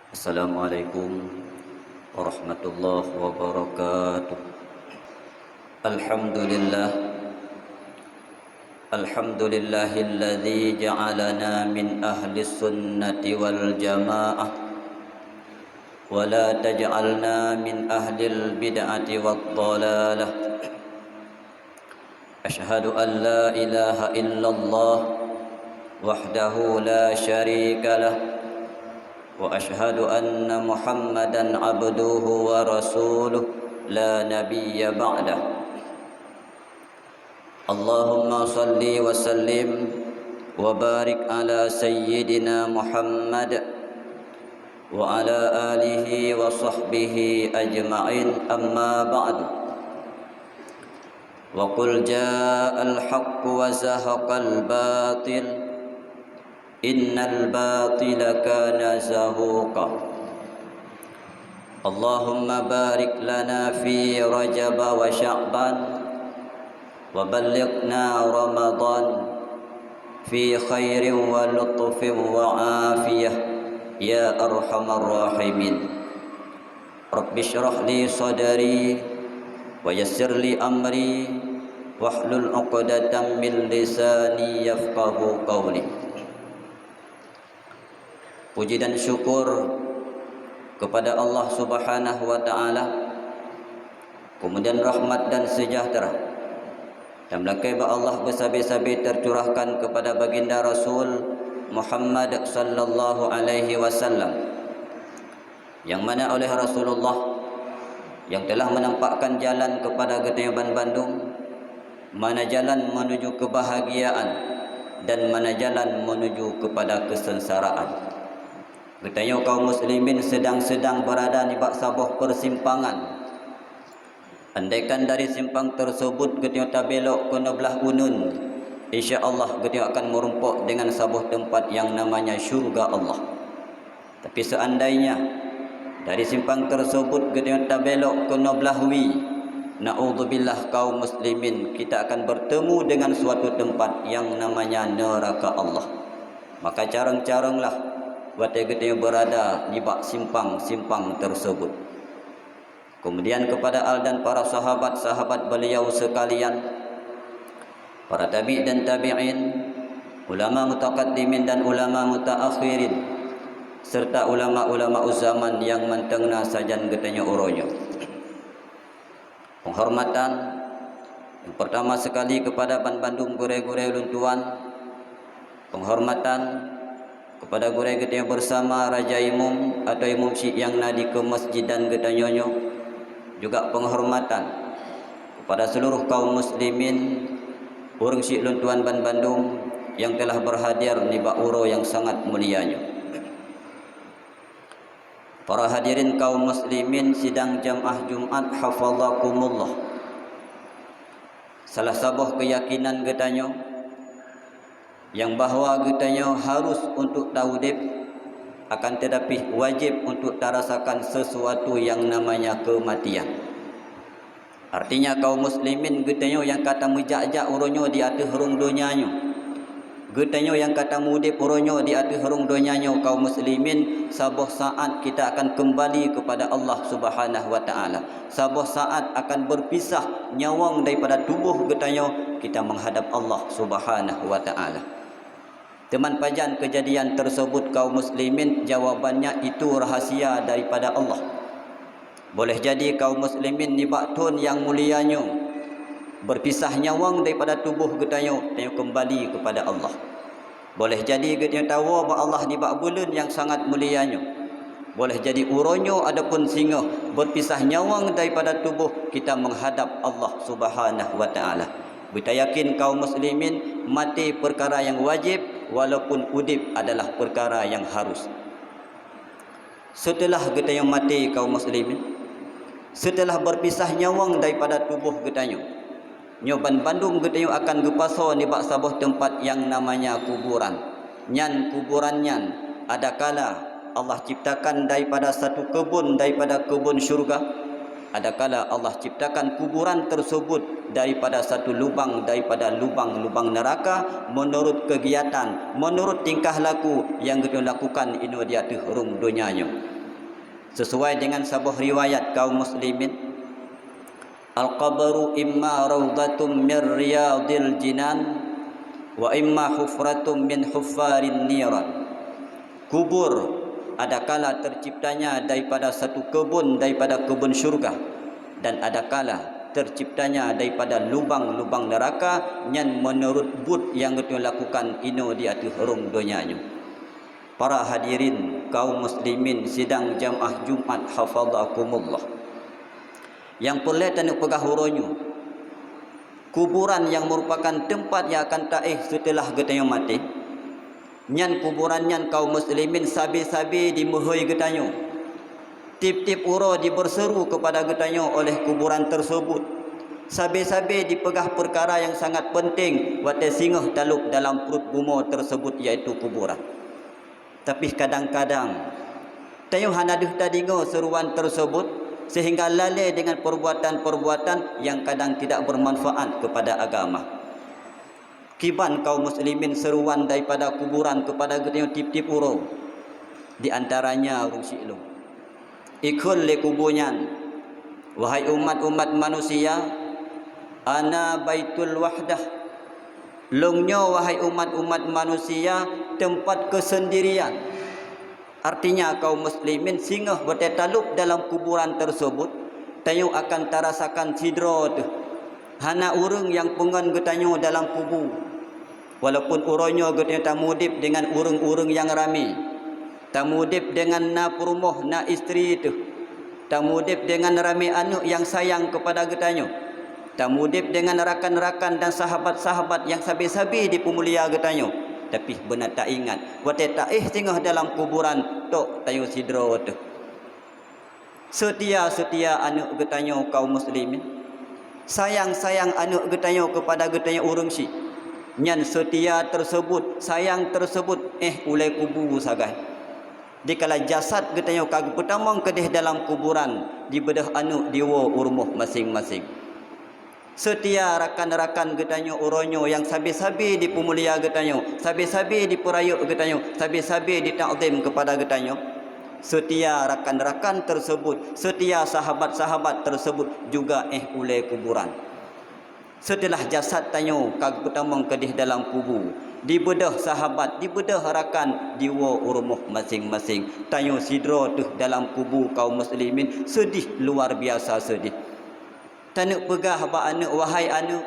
Assalamualaikum warahmatullahi wabarakatuh. Alhamdulillah, alhamdulillahilladzi ja'alana min ahli sunnati wal jamaah wa la taj'alna min ahlil bid'ati wad dhalalah. Ashhadu an la ilaha illallah wahdahu la syarika lah wa ashhadu anna Muhammadan abduhu wa rasuluh la nabiyya ba'dah. Allahumma salli wa sallim wa barik ala sayyidina Muhammad wa ala alihi wa sahbihi ajma'in, amma ba'du. Wa qul ja'al haqq wa zahaqal batil innal batila kana zahuqa. Allahumma barik lana fi Rajab wa Sya'ban wa ballighna Ramadan fi khairin wa lutfin wa afiyah ya arhamar rahimin. Rabbi shrah li sadri wa yassir li amri wahlul 'uqdatam min lisani yafqahu qawli. Puji dan syukur kepada Allah Subhanahu wa taala, kemudian rahmat dan sejahtera dan berkah Allah bersabi-sabi tercurahkan kepada baginda Rasul Muhammad sallallahu alaihi wasallam, yang mana oleh Rasulullah yang telah menampakkan jalan kepada Getayaban Bandung, mana jalan menuju kebahagiaan dan mana jalan menuju kepada kesengsaraan. Bertanya kaum muslimin sedang berada di bak sabuh persimpangan. Andaikan dari simpang tersebut kita tak belok ke belah unun, insya-Allah kita akan merumpuk dengan sabuh tempat yang namanya syurga Allah. Tapi seandainya dari simpang tersebut kita tak belok ke belah wi, naudzubillah kaum muslimin, kita akan bertemu dengan suatu tempat yang namanya neraka Allah. Maka carang-caranglah waktu kita berada di bak simpang tersebut. Kemudian kepada al dan para sahabat beliau sekalian, para tabi' dan tabi'in, ulama mutaqaddimin dan ulama mutaakhirin, serta ulama-ulama zaman yang mentengna sajan getanya uronyo. Penghormatan yang pertama sekali kepada Ban Bandung gure-gure luntuan, penghormatan kepada gurau kita bersama Raja Imam atau Imam Syekh yang nadi ke masjid dan gedanyonyo, juga penghormatan kepada seluruh kaum muslimin urang Syekh luntuan Ban Bandung yang telah berhadir di ba'uro yang sangat mulianya. Para hadirin kaum muslimin sidang jamaah Jumat hafazakumullah. Salah sabuh keyakinan getanyo yang bahawa getanya harus untuk taudib, akan tetapi wajib untuk terasakan sesuatu yang namanya kematian. Artinya kaum muslimin getanya yang kata mejak-jak uronyo di atas hurung dunianyo, getanya yang kata mudip uronyo di atas hurung dunianyo, kaum muslimin sabuh saat kita akan kembali kepada Allah Subhanahu wa taala. Sabuh saat akan berpisah nyawang daripada tubuh getanya, kita menghadap Allah Subhanahu wa taala. Teman pajan kejadian tersebut kaum muslimin, jawabannya itu rahasia daripada Allah. Boleh jadi kaum muslimin ni baktun yang mulianya berpisah nyawang daripada tubuh getanyo dan kembali kepada Allah. Boleh jadi getanyo tahu bahawa Allah ni bak bulan yang sangat mulianya. Boleh jadi uronyo adapun singa berpisah nyawang daripada tubuh kita menghadap Allah Subhanahu wa taala. Kita yakin kaum muslimin mati perkara yang wajib, walaupun udip adalah perkara yang harus. Setelah kita yang mati kaum muslimin, setelah berpisah nyawang daripada tubuh getanyo, nyoban Bandung getanyo akan gepaso ni bak sabuh tempat yang namanya kuburan. Nyan kuburan nyan adakala Allah ciptakan daripada satu kebun daripada kebun syurga, adakala Allah ciptakan kuburan tersebut daripada satu lubang daripada lubang-lubang neraka, menurut kegiatan, menurut tingkah laku yang kita lakukan ini di atas hurung dunianya. sesuai dengan sebuah riwayat kaum muslimin, al-qabru imma rawdatum min riyadil jinan wa imma hufratum min huffarin niran. Kubur adakala terciptanya daripada satu kebun daripada kebun syurga, dan adakala terciptanya daripada lubang-lubang neraka yang menurut bud yang kita lakukan ino di atas rung dunianya. Para hadirin kaum muslimin sidang jamaah Jumat hafadhakumullah, yang perlu tanuk pegah huronyo, kuburan yang merupakan tempat yang akan taih setelah getanya mati, nyan kuburan nyan kaum muslimin sabi-sabi dimuhoi getanyo, tip-tip uro diberseru kepada getanyo oleh kuburan tersebut, sabi-sabi dipegah perkara yang sangat penting wate singoh taluk dalam perut bumo tersebut, iaitu kuburan. Tapi kadang-kadang tayo hanaduh tadingo seruan tersebut sehingga lalai dengan perbuatan-perbuatan yang kadang tidak bermanfaat kepada agama. Kiban kaum muslimin seruan daripada kuburan kepada getanyo tip-tip uro, di antaranya urung si'lung, ikul le kuburnya, wahai umat-umat manusia, ana baitul wahdah, longnya wahai umat-umat manusia tempat kesendirian. Artinya kaum muslimin singgah bertetaluk dalam kuburan tersebut, tayo akan terasakan sidro tu hana urang yang pengan getanyo dalam kubur, walaupun uronyo getanyo tamudip dengan urang-urang yang rami, tamudip dengan na perumoh na isteri tu, tamudip dengan rami anak yang sayang kepada getanyo, tamudip dengan rakan-rakan dan sahabat-sahabat yang sabi-sabi dipemulia getanyo. Tapi benar tak ingat wate taih tinggal dalam kuburan tok tayo sidro tu. Setia-setia anak getanyo kaum muslimin, sayang-sayang anak getanyo kepada getanyo urang si, nyan setia tersebut, sayang tersebut ulai kubur sagai. Dikala jasad getanyo kag pertama kedih dalam kuburan, dibedah anak diwo urmuh masing-masing. Setia rakan-rakan getanyo uronyo yang sabi-sabi dipemulia getanyo, sabi-sabi diperayuk getanyo, sabi-sabi ditakzim kepada getanyo. Setia rakan-rakan tersebut, setia sahabat-sahabat tersebut juga ulai kuburan. Setelah jasad tanyo kag pertama kedih dalam kubur, dibedah sahabat, dibedah rakan, diwo urmuh masing-masing. Tanyo sidro tu dalam kubur kaum muslimin sedih, luar biasa sedih. Tanuk pegah ba anak, wahai anak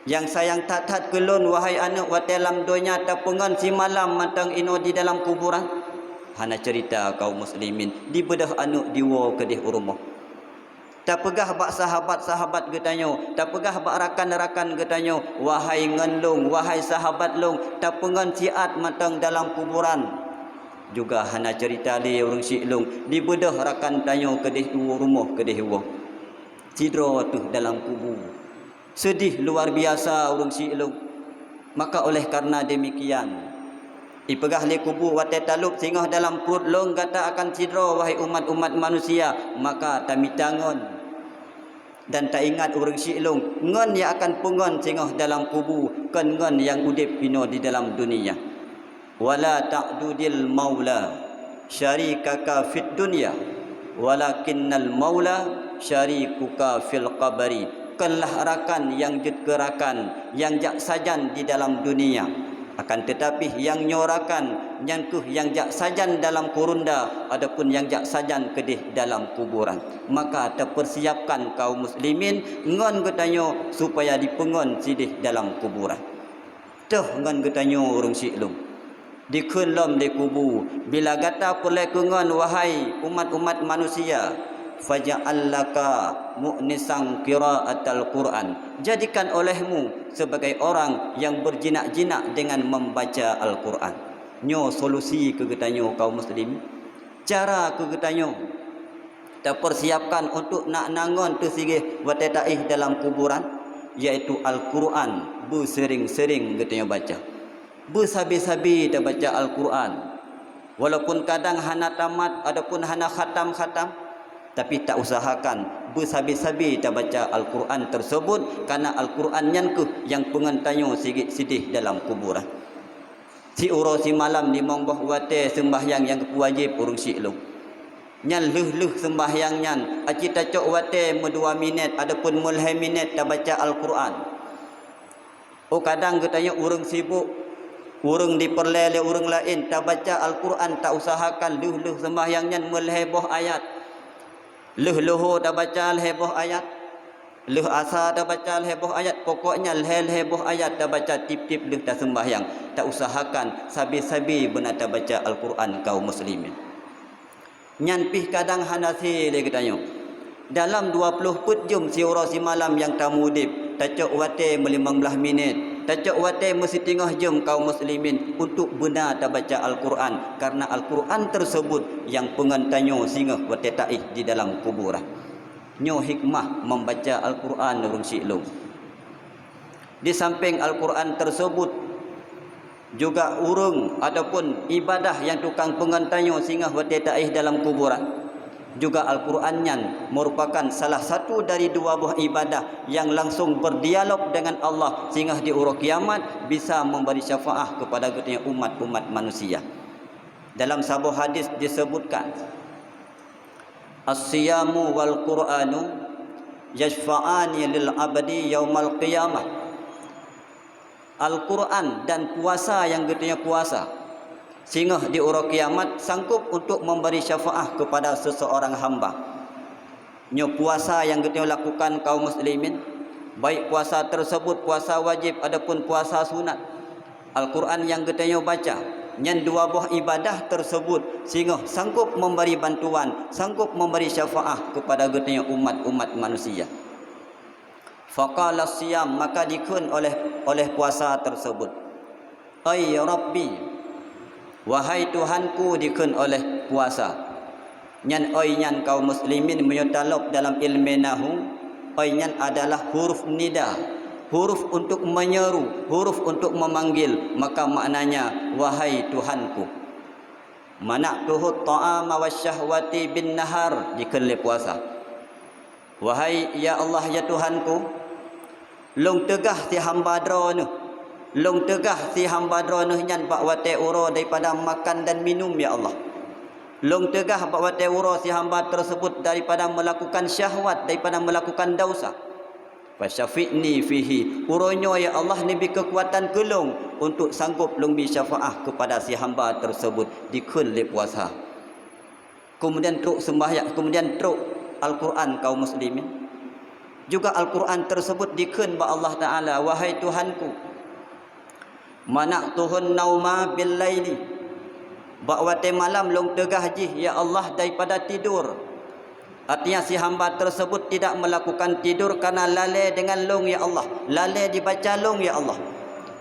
yang sayang tat-tat kelon, wahai anak wa dalam dunia tapungan si malam matang ino di dalam kuburan. Hana cerita kaum muslimin dibedah anak diwo kedih urumuh. Tak pegah ba sahabat-sahabat getanyo, tak pegah ba rakan-rakan getanyo, wahai ngenlung, wahai sahabat long, tapungan siat matang dalam kuburan. Juga hana cerita li urang si'lung dibedah rakan tanyo kedih urumuh kedih wo. Sidro tu dalam kubur, sedih luar biasa urang si'lung. Maka oleh karena demikian, ipegah le kubur wate taluk singoh dalam perut long kata akan sidro wahai umat-umat manusia, maka tami tangon dan tak ingat urang si'lung ngon yang akan pengon singoh dalam kubur kan ngon yang udip pino di dalam dunia. Wala ta'dudil maula syarikaka fid dunya walakinnal maula syarikuka fil qabri. Kanlah rakan yang jetkerakan, yang jak sajan di dalam dunia, akan tetapi yang nyorakan yang jak sajan dalam kurunda, adapun yang jak sajan kedih dalam kuburan. Maka terpersiapkan kaum muslimin ngon getanyo supaya dipengon sidih dalam kuburan. Tuh ngon getanyo urang si'lung dikunlom di kubur, bila gata pulai kungon wahai umat-umat manusia, faja'allaka mu'nisang qira'atal Qur'an, jadikan olehmu sebagai orang yang berjinak-jinak dengan membaca Al-Quran. Nyo solusi ke getanyo kaum muslim, cara ke getanyo terpersiapkan untuk nak nangon tersigih watetaih dalam kuburan, iaitu Al-Quran. Bersering-sering getanyo baca, bersabi-sabi kita baca Al-Quran, walaupun kadang hana tamat ataupun hana khatam-khatam, tapi tak usahakan bersabi-sabi kita baca Al-Quran tersebut, karena Al-Quran yang pengantanyo sidih dalam kuburan. Si uro si malam di mongbah wate sembahyang yang wajib urung si'lung, nyan leh sembahyang nyan acita cok wate me 2 minit adapun mulai minit dah baca Al-Quran. Oh kadang katanya urang sibuk, urang diperlele urang lain tak baca Al-Quran, tak usahakan leh sembahyang nyan mulai boh ayat. Leh dah baca heboh ayat. Leh asa dah baca heboh ayat, pokoknya heboh ayat dah baca tip-tip leh dah sembahyang. Tak usahakan sabi-sabi benar dah baca Al-Quran kaum muslimin. Nyan pih kadang hanasi le katanya. Dalam 20 put jum siura si malam yang tamudip, tacok wate 15 minit. Tacok wate mesti tengah jam kaum muslimin untuk benar dah baca Al-Quran, karena Al-Quran tersebut yang pengantanyo singgah wate taih di dalam kuburan. Nyo hikmah membaca Al-Quran urang siklung. Di samping Al-Quran tersebut juga urang ataupun ibadah yang tukang pengantanyo singgah wate taih dalam kuburan. Juga Al-Quran nyan merupakan salah satu dari 2 buah ibadah yang langsung berdialog dengan Allah sehingga di urang kiamat bisa memberi syafaat kepada umat-umat manusia. Dalam sebuah hadis disebutkan, as-siyamu wal Qur'anu yashfa'ani lil abdi yaumal qiyamah. Al-Quran dan puasa yang katanya puasa sehingga di urang kiamat sanggup untuk memberi syafaat kepada seseorang hamba. Nyo puasa yang katanya lakukan kaum muslimin, baik puasa tersebut puasa wajib adapun puasa sunat. Al-Quran yang katanya baca nyan 2 buah ibadah tersebut sehingga sanggup memberi bantuan, sanggup memberi syafaat kepada katanya umat-umat manusia. Faqala siyam, maka dikun oleh puasa tersebut, ay rabbi, wahai Tuhanku, dikun oleh puasa. Nyan ay nyan kaum muslimin menyetalok dalam ilmu nahu, ay nyan adalah huruf nida, huruf untuk menyeru, huruf untuk memanggil, maka maknanya wahai Tuhanku. Mana'tuhu ta'ama wasyahwati bin nahar, dikun oleh puasa. Wahai ya Allah ya Tuhanku, long tegah si hamba drone, long tegah si hamba drone nyan bak wate uro daripada makan dan minum ya Allah. Long tegah bak wate uro si hamba tersebut daripada melakukan syahwat, daripada melakukan dosa. Fasyafi'ni fihi, uronyo ya Allah ni bi kekuatan kelong untuk sanggup long bi syafaah kepada si hamba tersebut dikul le puasa. Kemudian teruk sembahyang, kemudian teruk Al-Quran kaum muslimin. Juga Al-Quran tersebut dikun ba Allah Ta'ala, wahai Tuhanku, mana'tuhun nauma bil laili, bakwate malam long tegah jih ya Allah daripada tidur. Artinya si hamba tersebut tidak melakukan tidur karena lalai dengan long ya Allah, lalai dibaca long ya Allah.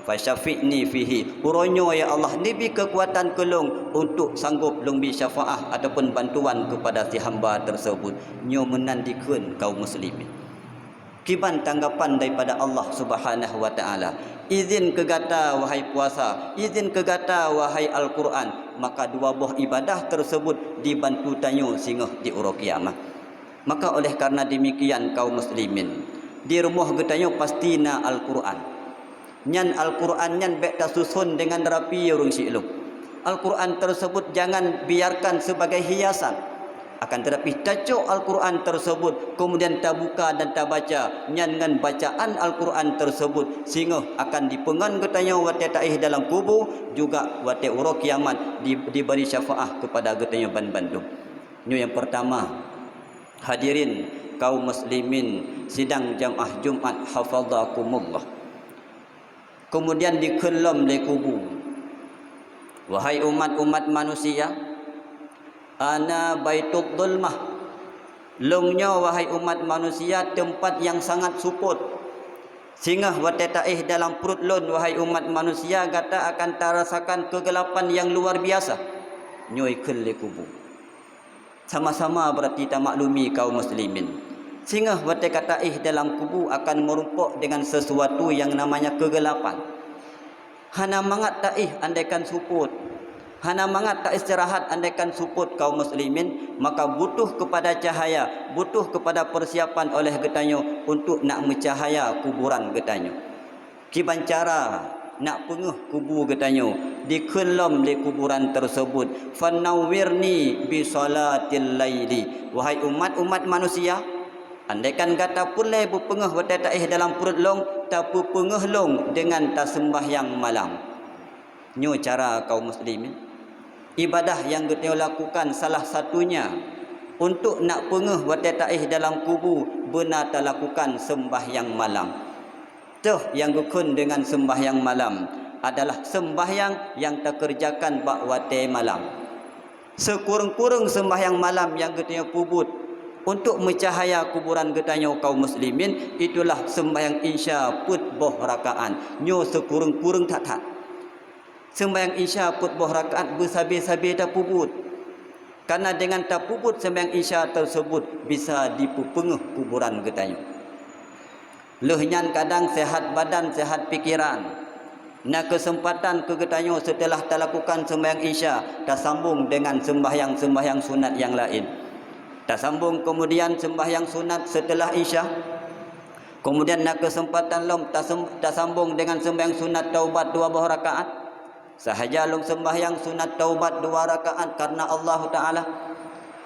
Fasyafi'ni fihi, uronyo ya Allah ni bi kekuatan kelong untuk sanggup long bi syafaah ataupun bantuan kepada si hamba tersebut. Nyo menandikun kaum muslimin. Kiban tanggapan daripada Allah Subhanahu wa taala. Izin kegata wahai puasa, izin kegata wahai Al-Quran, maka 2 buah ibadah tersebut dibantu tanyo sehingga di urang kiamat. Maka oleh karena demikian kaum muslimin, di rumah getanyo pastina Al-Quran. Nyan Al-Quran nyan bek susun dengan rapi urang siklung. Al-Quran tersebut jangan biarkan sebagai hiasan. Akan tetapi tacok Al-Quran tersebut kemudian tak buka dan tak baca nyan dengan bacaan Al-Quran tersebut sehingga akan dipengan getanya wate taih dalam kubur, juga wate urang kiamat diberi syafaah kepada getanya ban-bandung. Ini yang pertama, hadirin kaum muslimin sidang jamaah Jumat hafazakumullah. Kemudian dikelam le kubur, wahai umat-umat manusia, ana baitul dhulmah, longnya wahai umat manusia tempat yang sangat suput, sehingga wate taih dalam perut lon wahai umat manusia kata akan terasakan kegelapan yang luar biasa. Nyoi kele kubur. Sama-sama berarti kita maklumi kaum muslimin, sehingga wate taih dalam kubur akan merumpuk dengan sesuatu yang namanya kegelapan. Hana mangat taih andaikan suput, hana mangat tak istirahat andaikan suput kaum muslimin, maka butuh kepada cahaya, butuh kepada persiapan oleh getanyo untuk nak mencahaya kuburan getanyo. Kiban cara nak pengeh kubur katanya dikelam di kuburan tersebut. Fanawwirni bi salatil laili, wahai umat-umat manusia, andaikan kata pulai berpengeh bertataih dalam perut long, tapi pengeh long dengan sembahyang malam. Nyo cara kaum muslimin. Ibadah yang kita lakukan salah satunya untuk nak pengeh bertataih dalam kubur benar tak lakukan sembahyang malam. Tuh yang rukun dengan sembahyang malam adalah sembahyang yang terkerjakan waktu malam. Sekurang-kurang sembahyang malam yang kita pubut untuk mencahaya kuburan getanya kaum muslimin, itulah sembahyang isya put boh rakaat. Nyo sekurang-kurang tak. Sembahyang isya put boh rakaat bersabi-sabi dah pubut. Karena dengan tak pubut sembahyang isya tersebut bisa dipupengeh kuburan getanya. Lehnya kadang sehat badan, sehat pikiran. Nak kesempatan kegetanya setelah tak lakukan sembahyang isya, tak sambung dengan sembahyang-sembahyang sunat yang lain. Tak sambung kemudian sembahyang sunat setelah isya. Kemudian nak kesempatan lom tak sambung dengan sembahyang sunat taubat 2 buah rakaat. Sahaja long sembahyang sunat taubat 2 rakaat karena Allah Ta'ala.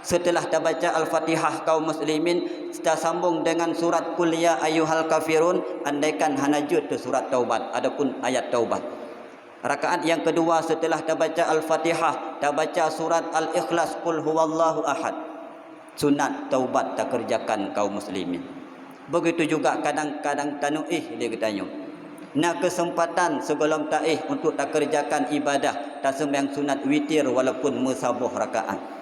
Setelah terbaca Al-Fatihah kaum muslimin, kita sambung dengan surat Qul ya ayyuhal kafirun, andaikan hanajud tu surat taubat, adapun ayat taubat. Rakaat yang kedua setelah terbaca Al-Fatihah, terbaca surat Al-Ikhlas Qul huwallahu ahad. Sunat taubat tak kerjakan kaum muslimin. Begitu juga kadang-kadang tanuih dia katanya. Nak kesempatan sebelum taih untuk tak kerjakan ibadah, tak sembahyang sunat witir walaupun musabuh rakaat.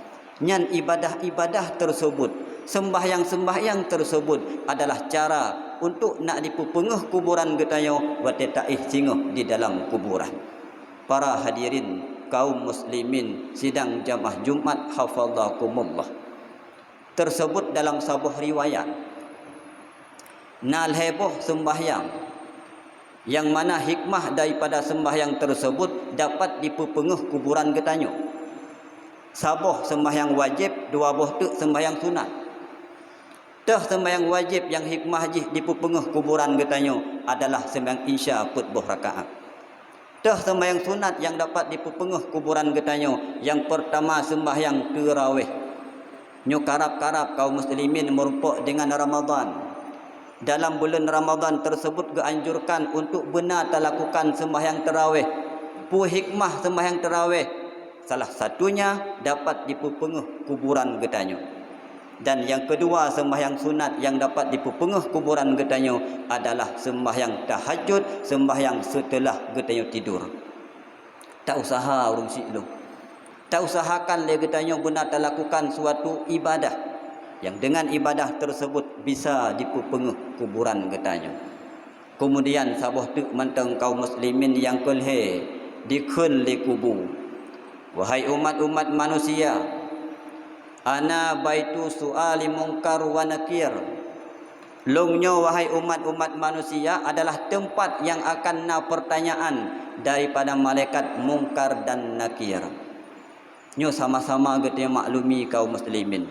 Nyan ibadah-ibadah tersebut, sembahyang-sembahyang tersebut adalah cara untuk nak dipupengeh kuburan getanya wate taih singuh di dalam kuburan. Para hadirin kaum muslimin sidang jamaah Jumat hafazakumullah. Tersebut dalam sebuah riwayat nal heboh sembahyang, yang mana hikmah daripada sembahyang tersebut dapat dipupengeh kuburan getanya. Saboh sembahyang wajib, 2 buah tu sembahyang sunat. Tah sembahyang wajib yang hikmah jih dipupengeh kuburan getanya adalah sembahyang isya put buah rakaat. Tah sembahyang sunat yang dapat dipupengeh kuburan getanya, yang pertama sembahyang tarawih. Nyo karap-karap kaum muslimin merupuk dengan Ramadan. Dalam bulan Ramadan tersebut dianjurkan untuk benar lakukan sembahyang tarawih. Pu hikmah sembahyang tarawih salah satunya dapat dipupengeh kuburan getanya. Dan yang kedua sembahyang sunat yang dapat dipupengeh kuburan getanya adalah sembahyang tahajud, sembahyang setelah getanya tidur. Tak usaha urung siklu. Tak usahakan le getanya benar tak lakukan suatu ibadah yang dengan ibadah tersebut bisa dipupengeh kuburan getanya. Kemudian sabuh tu manteng kaum muslimin yang kelhe dikun li kubur. Wahai umat-umat manusia, ana baitu su'ali munkar wa nakir. Longnya wahai umat-umat manusia adalah tempat yang akan na pertanyaan daripada malaikat mungkar dan nakir. Nyo sama-sama getanya maklumi kaum muslimin.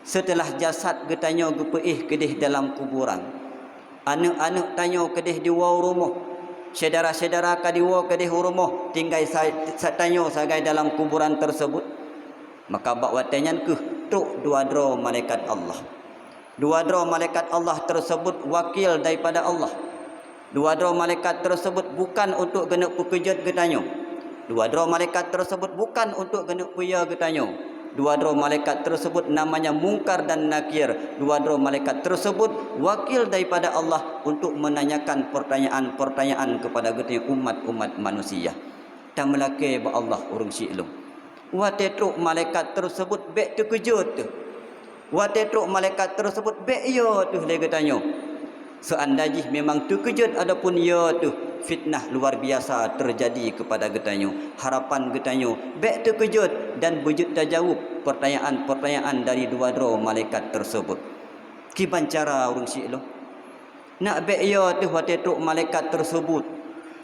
Setelah jasad getanya gepeih kedih dalam kuburan, anak-anak tanya kedih di wau rumah, saudara-saudara kadiwa kedih rumah tinggal tanya sagai dalam kuburan tersebut. Maka bak watanyan ke truk 2 dro malaikat Allah. 2 dro malaikat Allah tersebut wakil daripada Allah. 2 dro malaikat tersebut bukan untuk genep pekejut getanya. 2 dro malaikat tersebut bukan untuk genep puya getanya. 2 dro malaikat tersebut namanya Mungkar dan Nakir. 2 dro malaikat tersebut wakil daripada Allah untuk menanyakan pertanyaan-pertanyaan kepada getanya umat-umat manusia. Tak melake ba Allah urung si'lung. Wate truk malaikat tersebut bek terkejut tu. Wate truk malaikat tersebut bek ya tu le getanya. Seandainya memang terkejut adapun ya tu fitnah luar biasa terjadi kepada getanya. Harapan getanya bek terkejut dan wujud terjawab pertanyaan-pertanyaan dari 2 dro malaikat tersebut. Kiban cara urung si'lung. Nak bek ya tu wate truk malaikat tersebut.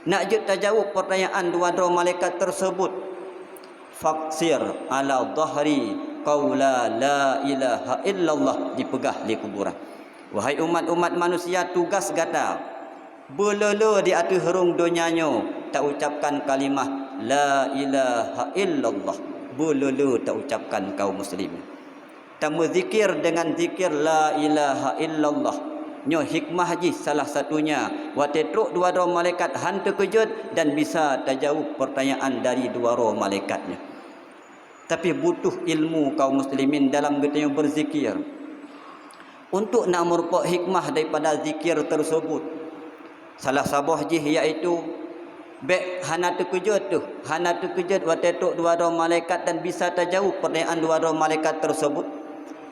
Nak jut terjawab pertanyaan 2 dro malaikat tersebut. Faksir ala dhahri qaula la ilaha illallah, dipegah di kuburan. Wahai umat-umat manusia, tugas gata Belolo di atas herung dunianya tak ucapkan kalimah la ilaha illallah. Belolo tak ucapkan kaum muslimin. Tamu zikir dengan zikir la ilaha illallah. Nyo hikmah ji salah satunya. Waktu truk dua roh malaikat han terkejut dan bisa terjawab pertanyaan dari dua roh malaikatnya. Tapi butuh ilmu kaum muslimin dalam getanya berzikir. Untuk nak merupak hikmah daripada zikir tersebut. Salah sabah ji iaitu bek hana terkejut tu. Hana terkejut waktu truk dua roh malaikat dan bisa terjawab pertanyaan dua roh malaikat tersebut.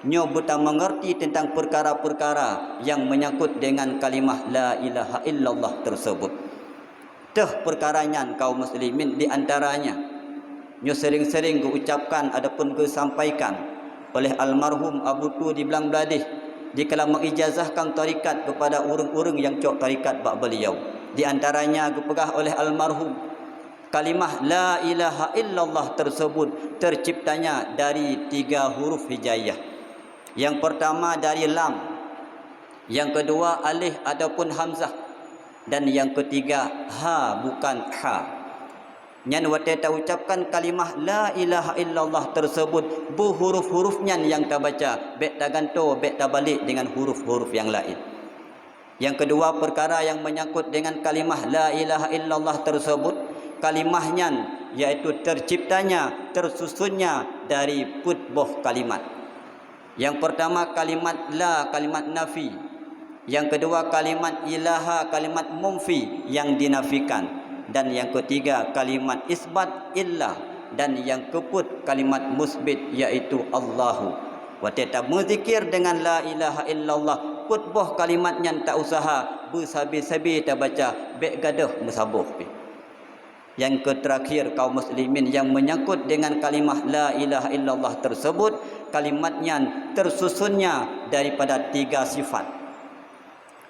Nyo buta mengerti tentang perkara-perkara yang menyangkut dengan kalimah la ilaha illallah tersebut. Teh perkaranya kaum muslimin di antaranya nyo sering-sering diucapkan ataupun disampaikan oleh almarhum Abu Tu di Belang Beladih dikala mengijazahkan tarikat kepada orang-orang yang cok tarikat bak beliau. Di antaranya dipegah oleh almarhum kalimah la ilaha illallah tersebut terciptanya dari 3 huruf hijaiyah. Yang pertama dari lam, yang kedua alif ataupun hamzah, dan yang ketiga ha bukan ha. Nyan waktu kita ucapkan kalimah la ilaha illallah tersebut berhuruf-hurufnya yang kita baca, bek tak ganto, bek tak balik dengan huruf-huruf yang lain. Yang kedua perkara yang menyangkut dengan kalimah la ilaha illallah tersebut, kalimahnya iaitu terciptanya, tersusunnya dari putboh kalimat. Yang pertama kalimat la, kalimat nafi. Yang kedua kalimat ilaha, kalimat mumfi yang dinafikan. Dan yang ketiga kalimat isbat illa. Dan yang keempat kalimat musbit iaitu Allahu. Waktu kita berzikir dengan la ilaha illallah, putboh kalimatnya tak usaha bersabi-sabi kita baca, bek gaduh musabuh. Yang terakhir kaum muslimin yang menyangkut dengan kalimah la ilaha illallah tersebut, kalimatnya tersusunnya daripada 3 sifat.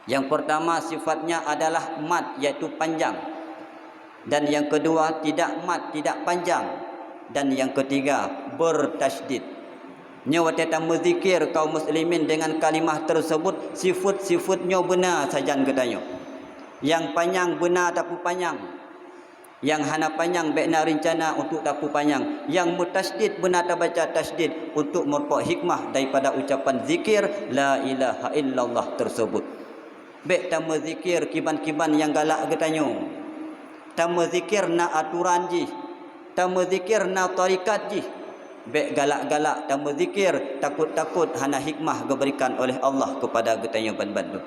Yang pertama sifatnya adalah mat, iaitu panjang. Dan yang kedua tidak mat, tidak panjang. Dan yang ketiga bertasydid. Nyawa kita berzikir kaum muslimin dengan kalimah tersebut, sifat-sifatnya benar saja katanya. Yang panjang benar tapi panjang. Yang hana panjang baik nak rencana untuk tapu panjang. Yang mutasydid benar tak baca tasydid untuk merupak hikmah daripada ucapan zikir la ilaha illallah tersebut. Baik tamu zikir kiban-kiban yang galak katanya. Tamu zikir nak aturan ji. Tamu zikir nak tarikat ji. Baik galak-galak tamu zikir takut-takut hana hikmah diberikan oleh Allah kepada katanya ban-ban.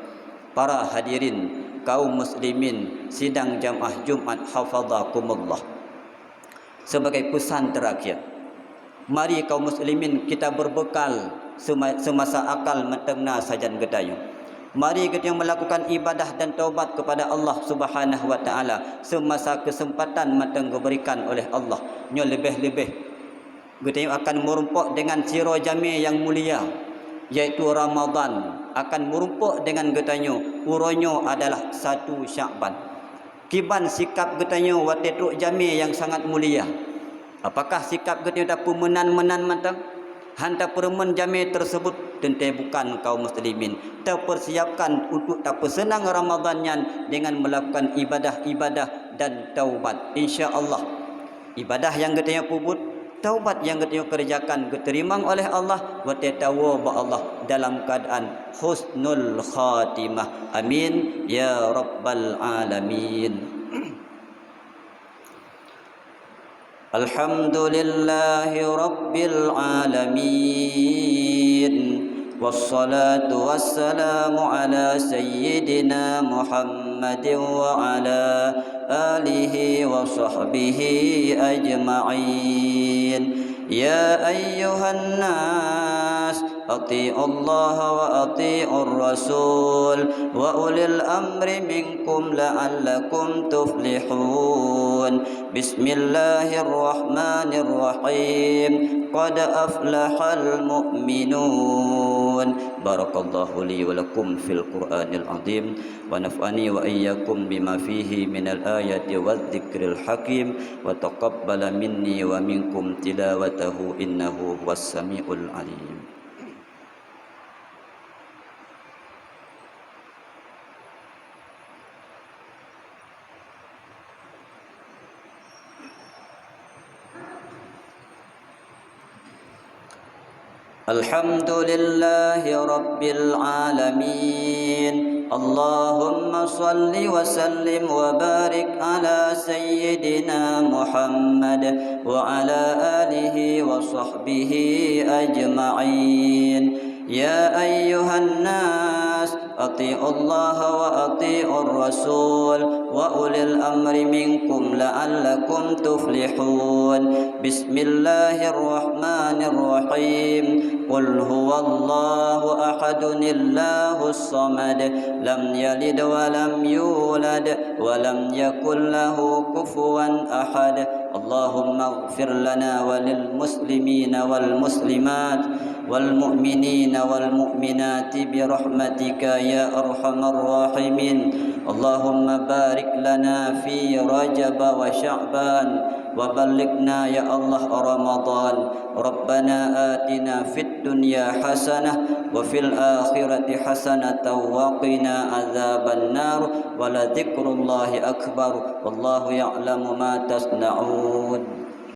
Para hadirin kaum muslimin sidang jamaah Jumat hafazakumullah. Sebagai pesan terakhir, mari kaum muslimin kita berbekal semasa akal mentengna sajan gedayu. Mari kita melakukan ibadah dan taubat kepada Allah Subhanahu wa taala semasa kesempatan menteng diberikan oleh Allah. Nyo lebih-lebih kita akan merumpuk dengan siro jami yang mulia, yaitu Ramadan akan merumpuk dengan getanyo. Uronyo adalah 1 Syakban. Kiban sikap getanyo waktu truk jami yang sangat mulia. Apakah sikap getanyo tak menan-menan mantang? Hanta permen jami tersebut tentu bukan kaum muslimin. Terpersiapkan untuk tak senang Ramadannya dengan melakukan ibadah-ibadah dan taubat. Insya-Allah ibadah yang getanyo pubut, taubat yang kita kerjakan diterima oleh Allah wa tatawaba Allah dalam keadaan husnul khatimah. Amin ya rabbal alamin. Alhamdulillahi rabbil alamin. Wassalatu wassalamu ala sayyidina Muhammadin wa ala alihi wa sahbihi ajma'in. Ya ayyuhan nas ati'u Allah wa ati'ur rasul wa ulil amri minkum la'allakum tuflihun. Bismillahirrahmanirrahim. Qad aflahal mu'minun. Barakallahu li wa lakum fil Qur'anil azim wa naf'ani wa iyyakum bima fihi minal ayati wadh-dhikril hakim wa taqabbala minni wa minkum tilawatahu innahu huwas samiul alim. الحمد لله رب العالمين اللهم صل وسلم وبارك على سيدنا محمد وعلى آله وصحبه أجمعين يا أيها الناس أطيعوا الله وأطيعوا الرسول وأولي الأمر منكم لعلكم تفلحون بسم الله الرحمن الرحيم قل هو الله أحد الله الصمد لم يلد ولم يولد ولم يكن له كفوا أحد اللهم اغفر لنا وللمسلمين والمسلمات والمؤمنين والمؤمنات برحمتك يا أرحم الراحمين اللهم بارك لنا في رجب وشعبان وبلغنا يا الله رمضان ربنا آتنا في الدنيا حسنة وفي الآخرة حسنة وقنا عذاب النار ولذكر الله أكبر والله يعلم ما تصنعون